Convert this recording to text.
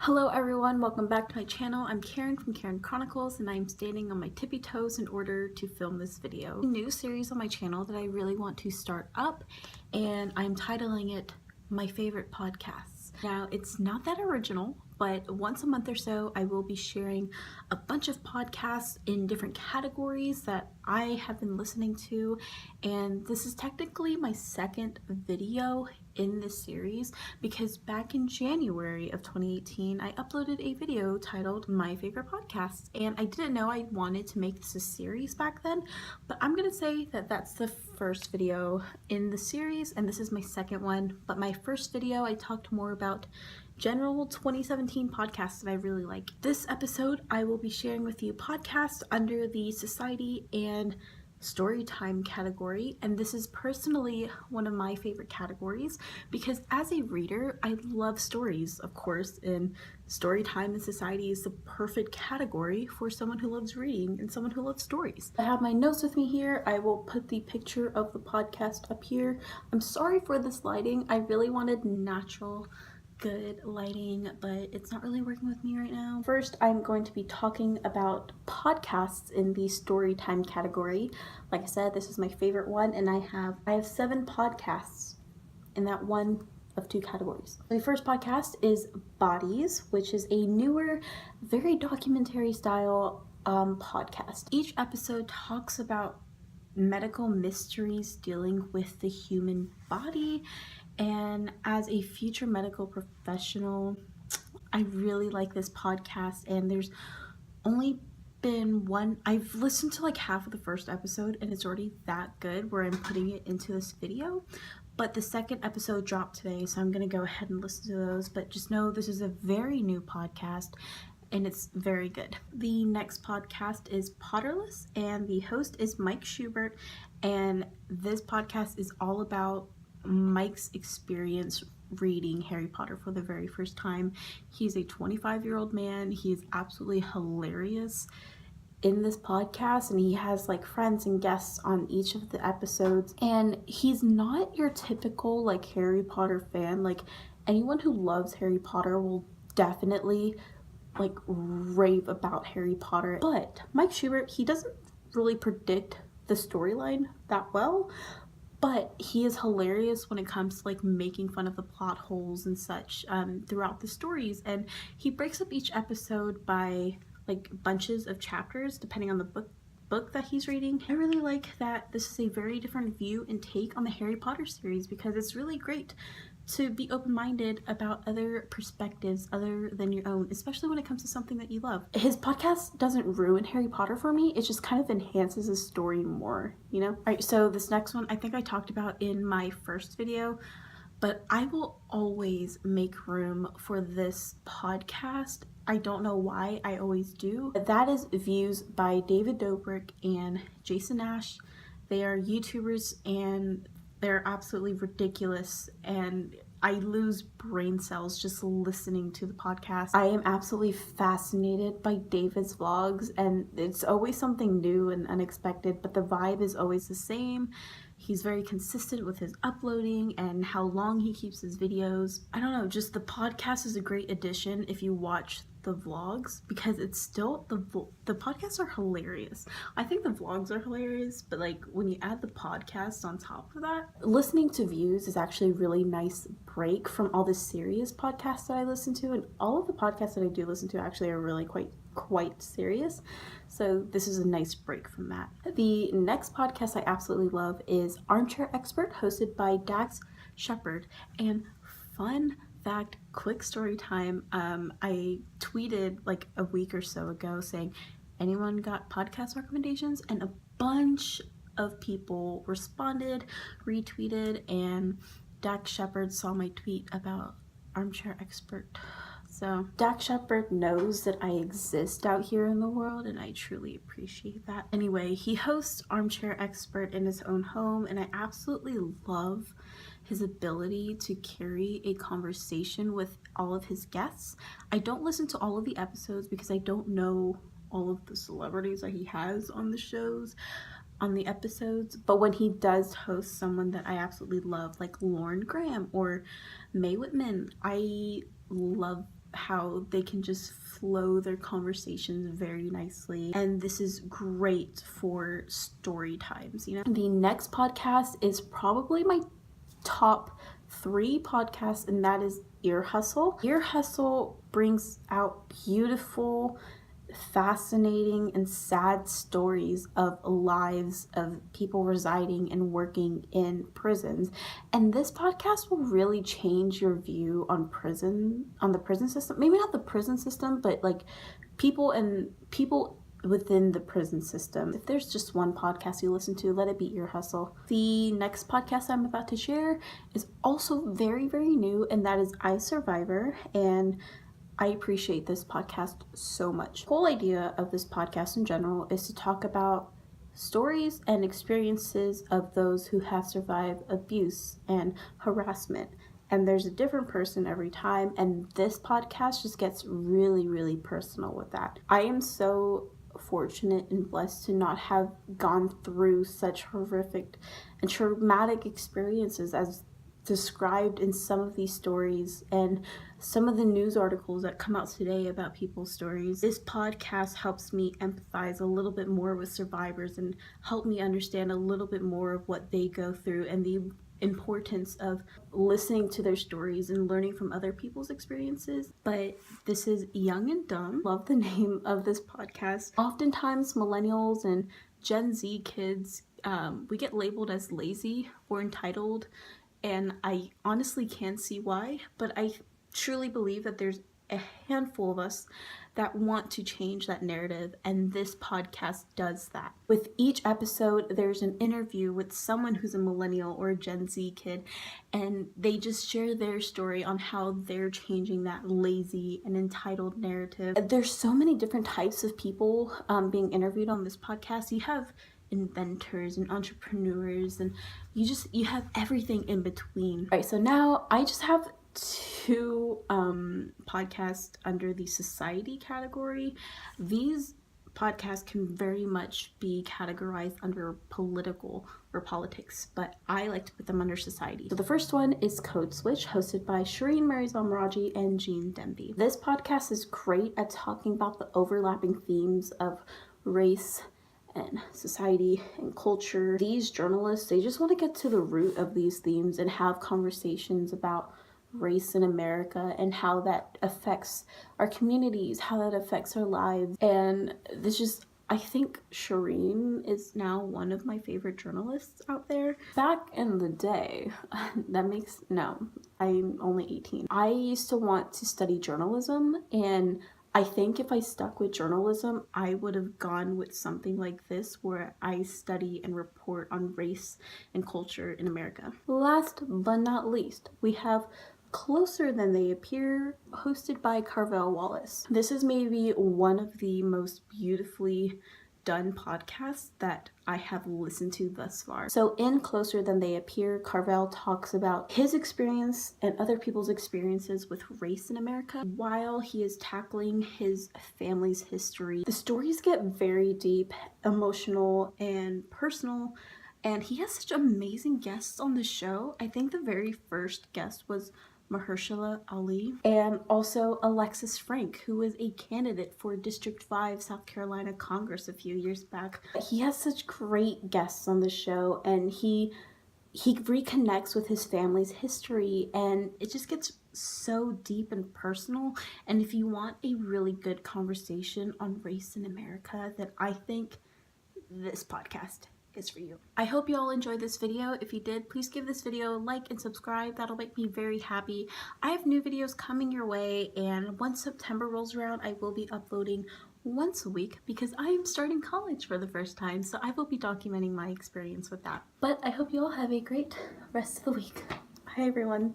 Hello everyone, welcome back to my channel. I'm Karen from Karen Chronicles and I'm standing on my tippy toes in order to film this video. A new series on my channel that I really want to start up, and I'm titling it My Favorite Podcasts. Now, it's not that original, but once a month or so I will be sharing a bunch of podcasts in different categories that I have been listening to, and this is technically my second video in this series because back in January of 2018 I uploaded a video titled My Favorite Podcasts, and I didn't know I wanted to make this a series back then, but I'm gonna say that that's the first video in the series and this is my second one. But my first video I talked more about general 2017 podcasts that I really like. This episode I will be sharing with you podcasts under the Society and Storytime category, and this is personally one of my favorite categories because as a reader I love stories, of course, and Storytime and Society is the perfect category for someone who loves reading and someone who loves stories. I have my notes with me here. I will put the picture of the podcast up here. I'm sorry for this lighting. I really wanted natural good lighting, but it's not really working with me right now. First, I'm going to be talking about podcasts in the Storytime category. Like I said, this is my favorite one, and I have 7 podcasts in that one of 2 categories. The first podcast is Bodies, which is a newer, very documentary style podcast. Each episode talks about medical mysteries dealing with the human body, and as a future medical professional, I really like this podcast, and there's only been one. I've listened to like half of the first episode and it's already that good where I'm putting it into this video, but the second episode dropped today, so I'm gonna go ahead and listen to those. But just know this is a very new podcast and it's very good. The next podcast is Potterless, and the host is Mike Schubert, and this podcast is all about Mike's experience reading Harry Potter for the very first time. He's a 25-year-old man. He is absolutely hilarious in this podcast, and he has like friends and guests on each of the episodes, and he's not your typical like Harry Potter fan. Like, anyone who loves Harry Potter will definitely like rave about Harry Potter, but Mike Schubert, he doesn't really predict the storyline that well, but he is hilarious when it comes to like making fun of the plot holes and such throughout the stories, and he breaks up each episode by like bunches of chapters depending on the book that he's reading. I really like that this is a very different view and take on the Harry Potter series because it's really great to be open-minded about other perspectives other than your own, especially when it comes to something that you love. His podcast doesn't ruin Harry Potter for me, it just kind of enhances the story more, you know? Alright, so this next one I think I talked about in my first video, but I will always make room for this podcast. I don't know why, I always do. That is Views by David Dobrik and Jason Nash. They are YouTubers and they're absolutely ridiculous, and I lose brain cells just listening to the podcast. I am absolutely fascinated by David's vlogs, and it's always something new and unexpected, but the vibe is always the same. He's very consistent with his uploading and how long he keeps his videos. I don't know, just the podcast is a great addition if you watch the vlogs, because it's still the podcasts are hilarious. I think the vlogs are hilarious, but like when you add the podcast on top of that, listening to Views is actually a really nice break from all the serious podcasts that I listen to, and all of the podcasts that I do listen to actually are really quite serious, so this is a nice break from that. The next podcast I absolutely love is Armchair Expert, hosted by Dax Shepard. And fun fact, quick story time, I tweeted like a week or so ago saying, anyone got podcast recommendations? And a bunch of people responded, retweeted, and Dax Shepard saw my tweet about Armchair Expert. So Dax Shepard knows that I exist out here in the world, and I truly appreciate that. Anyway, he hosts Armchair Expert in his own home, and I absolutely love his ability to carry a conversation with all of his guests. I don't listen to all of the episodes because I don't know all of the celebrities that he has on the episodes, but when he does host someone that I absolutely love, like Lauren Graham or Mae Whitman, I love how they can just flow their conversations very nicely, and this is great for story times, you know. The next podcast is probably my top 3 podcasts, and that is Ear Hustle. Ear Hustle brings out beautiful, fascinating, and sad stories of lives of people residing and working in prisons. And this podcast will really change your view on the prison system. Maybe not the prison system, but like people within the prison system. If there's just one podcast you listen to, let it be Ear Hustle. The next podcast I'm about to share is also very, very new, and that is iSurvivor, and I appreciate this podcast so much. The whole idea of this podcast in general is to talk about stories and experiences of those who have survived abuse and harassment. And there's a different person every time, and this podcast just gets really, really personal with that. I am so fortunate and blessed to not have gone through such horrific and traumatic experiences as described in some of these stories and some of the news articles that come out today about people's stories. This podcast helps me empathize a little bit more with survivors and help me understand a little bit more of what they go through and the importance of listening to their stories and learning from other people's experiences. But this is Young and Dumb. Love the name of this podcast. Oftentimes millennials and Gen Z kids, we get labeled as lazy or entitled, and I honestly can't see why, but I truly believe that there's a handful of us that want to change that narrative, and this podcast does that. With each episode, there's an interview with someone who's a millennial or a Gen Z kid, and they just share their story on how they're changing that lazy and entitled narrative. There's so many different types of people being interviewed on this podcast. You have inventors and entrepreneurs, and you have everything in between. All right, so now I just have 2 podcasts under the society category. These podcasts can very much be categorized under political or politics, but I like to put them under society. So the first one is Code Switch, hosted by Shireen Marizal-Meraji and Jean Demby. This podcast is great at talking about the overlapping themes of race and society and culture. These journalists, they just want to get to the root of these themes and have conversations about race in America and how that affects our communities, how that affects our lives. And this just, I think Shireen is now one of my favorite journalists out there. Back in the day, I'm only 18. I used to want to study journalism, and I think if I stuck with journalism, I would have gone with something like this, where I study and report on race and culture in America. Last but not least, we have Closer Than They Appear, hosted by Carvel Wallace. This is maybe one of the most beautifully done podcasts that I have listened to thus far. So in Closer Than They Appear, Carvel talks about his experience and other people's experiences with race in America while he is tackling his family's history. The stories get very deep, emotional, and personal, and he has such amazing guests on the show. I think the very first guest was Mahershala Ali, and also Alexis Frank, who was a candidate for District 5 South Carolina Congress a few years back. He has such great guests on the show, and he reconnects with his family's history, and it just gets so deep and personal. And if you want a really good conversation on race in America, then I think this podcast is for you. I hope you all enjoyed this video. If you did, please give this video a like and subscribe. That'll make me very happy. I have new videos coming your way, and once September rolls around, I will be uploading once a week because I am starting college for the first time, so I will be documenting my experience with that. But I hope you all have a great rest of the week. Bye everyone.